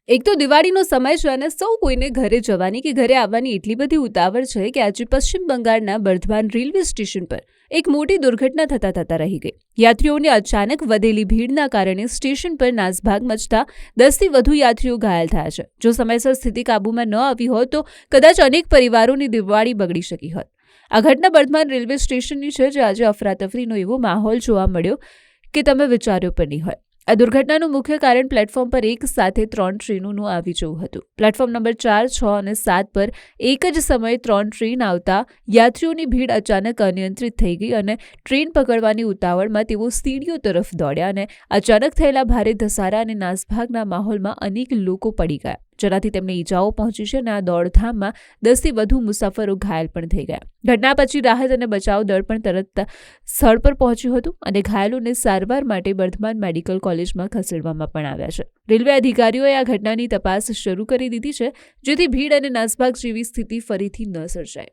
એક તો દિવાળીનો સમય છે અને સૌ કોઈને ઘરે જવાની કે ઘરે આવવાની એટલી બધી ઉતાવળ છે કે આજે પશ્ચિમ બંગાળના બર્ધમાન રેલવે સ્ટેશન પર એક મોટી દુર્ઘટના થતા રહી ગઈ. યાત્રીઓની અચાનક વધેલી ભીડના કારણે સ્ટેશન પર નાસભાગ મચતા 10થી વધુ યાત્રીઓ ઘાયલ થયા છે. જો સમયસર સ્થિતિ કાબૂમાં ન આવી હોત તો કદાચ અનેક પરિવારોની દિવાળી બગડી શકી હોત. આ ઘટના બર્ધમાન રેલવે સ્ટેશનની છે, જે આજે અફરાતફરીનો એવો માહોલ જોવા મળ્યો કે તમે વિચાર્યો પણ નહીં હોય. આ દુર્ઘટનાનું મુખ્ય કારણ પ્લેટફોર્મ પર એક સાથે 3 ટ્રેનોનું આવી જવું હતું. પ્લેટફોર્મ નંબર 4, 6 અને 7 પર એક જ સમયે 3 ટ્રેન આવતા યાત્રીઓની ભીડ અચાનક અનિયંત્રિત થઈ ગઈ અને ટ્રેન પકડવાની ઉતાવળમાં તેઓ સીડીઓ તરફ દોડ્યા અને અચાનક થયેલા ભારે ધસારા અને નાસભાગના માહોલમાં અનેક લોકો પડી ગયા, જેનાથી તેમને ઈજાઓ પહોંચી છે અને આ દોડધામમાં 10થી વધુ મુસાફરો ઘાયલ પણ થઈ ગયા. ઘટના પછી રાહત અને બચાવ દળ પણ તરત સ્થળ પર પહોંચ્યું હતું અને ઘાયલોને સારવાર માટે બર્ધમાન મેડિકલ કોલેજમાં ખસેડવામાં પણ આવ્યા છે. રેલવે અધિકારીઓએ આ ઘટનાની તપાસ શરૂ કરી દીધી છે, જેથી ભીડ અને નાસભાગ જેવી સ્થિતિ ફરીથી ન સર્જાય.